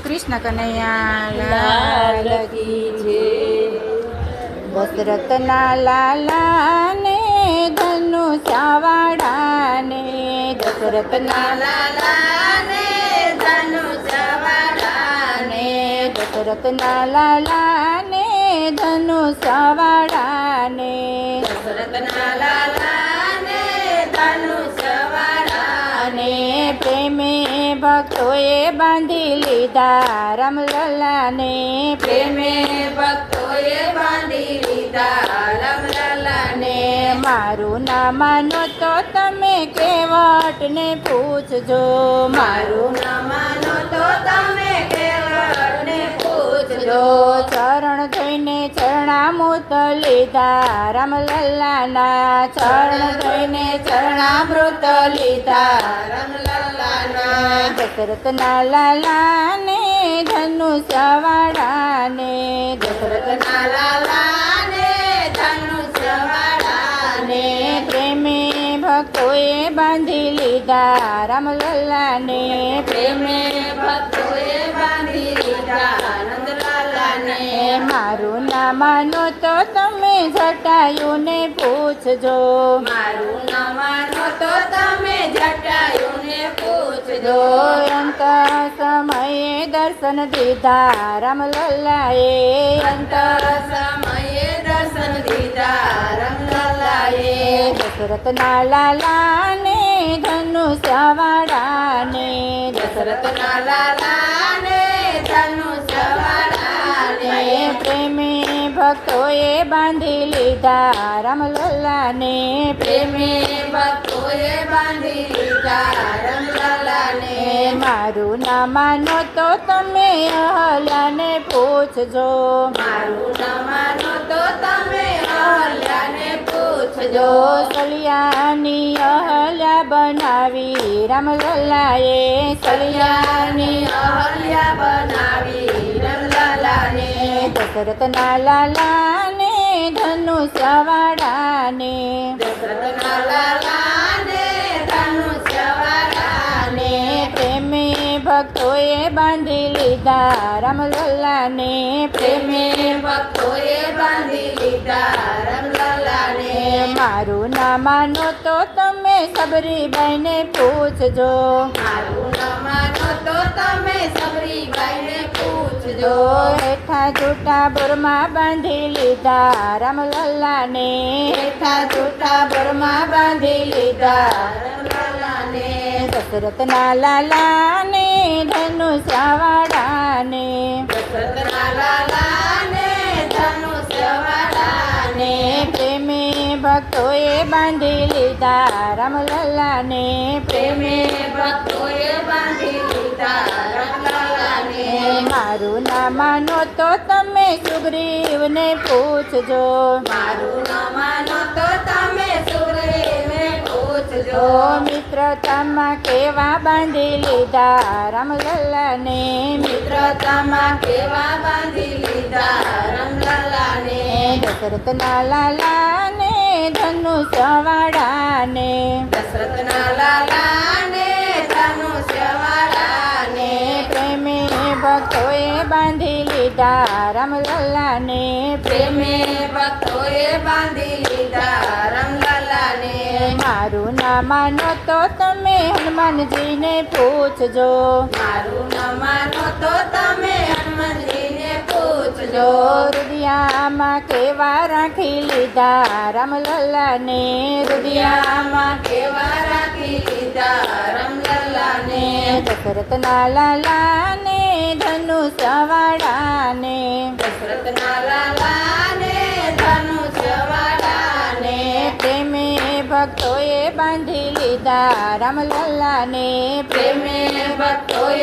કૃષ્ણ કનૈયા લાલ કી જય. દશરથના લાલાને ધનુષવાળાને દશરથના લાલાને ધનુષવાળાને દશરથના લાલાને ધનુષવાળાને દશરથના લાલાને ધનુષવાળાને પ્રેમે ભક્તોએ બાંધી લીધા રામલલાને પ્રેમે ભક્તોએ બાંધી લીધા રામલલાને. મારું ના માનો તો તમે કેવટને પૂછજો મારું ન માનો તો તમે કેવળને પૂછજો. ચરણ ધોઈને ચરણામૃત લીધા રામલલાના ચરણ ધોઈને ચરણામૃત લીધા રામલલાના. દશરથના લાલાને ધનુષવાળાને દશરથના લાલાને ધનુષવાળાને પ્રેમે ભક્તોએ બાંધી લીધા રામલલાને પ્રેમે ભક્તોએ બાંધી લીધા નંદલાલાને. મારું ના માનો તો તમે જટાયુને પૂછજો મારું ન માનો તો તમે જટાયુને પૂછજો. અંત સમયે દર્શન દીધા રામલલાએ અંત સમયે દર્શન દીધા રામલલાએ. દશરથના લાલાને ધનુષવાળાને દશરથના લાલાને ધનુષવાળાને પ્રેમે ભક્તોએ બાંધી લીધા રામલલાને પ્રેમે ભક્તોએ બાંધી લીધા રામલલાને. મારું ના માનો તો તમે અહલ્યાને પૂછજો મારું ન માનો તો તમે અહલ્યાને પૂછજો. સલિયાની અહલ્યા બનાવી રામલલાએ કલ્યાણી અહલ્યા બનાવી રામલલાને. દશરથના લાલાને ધનુષવાળાને દશરથના લાલાને ધનુષવાળાને પ્રેમે ભક્તોએ બાંધી લીધા રામલલાને પ્રેમે ભક્તોએ બાંધી લીધા રામલલાને. મારું ના માનો તો તમે સબરીબાઈને પૂછજો મારું ન માનો તો તમે સબરીબાઈને પૂછજો. હેઠા જૂઠા બોરમાં બાંધી લીધા રામલલાને હેઠા જૂઠા બોરમાં બાંધી લીધા રામલલાને. દશરથના લાલાને ધનુષવાળાને દશરથના લાલાને ધનુષવાળાને પ્રેમે ભક્તોએ બાંધી લીધા રામલલાને પ્રેમે ભક્તોએ બાંધી લીધા રામલલાને. મારું ના માનો તો તમે સુગ્રીવને પૂછજો મારું ન માનો તો તમે સુગ્રીવને પૂછજો. મિત્રતામાં કેવા બાંધી લીધા રામલલાને મિત્રતામાં કેવા બાંધી લીધા રામલલાને. દશરથના લાલાને ધનુષવાળાને દશરથના લાલાને ધનુષવાળાને પ્રેમે ભક્તોએ બાંધી લીધા રામલલાને પ્રેમે ભક્તોએ બાંધી લીધા રામલલાને. મારું ના માનો તો તમે હનુમાનજીને પૂછજો મારું ન માનો તો તમે હનુમાનજીને પૂછજો. હૃદયામાં કેવા રાખી લીધા રામલલાને હૃદયામાં કેવા રાખી લીધા રામલલાને. દશરથના લાલાને ધનુષવાળાને દશરથના લાલાને ધનુષવાળાને પ્રેમે ભક્તોએ બાંધી લીધા રામલલાને પ્રેમે ભક્તોએ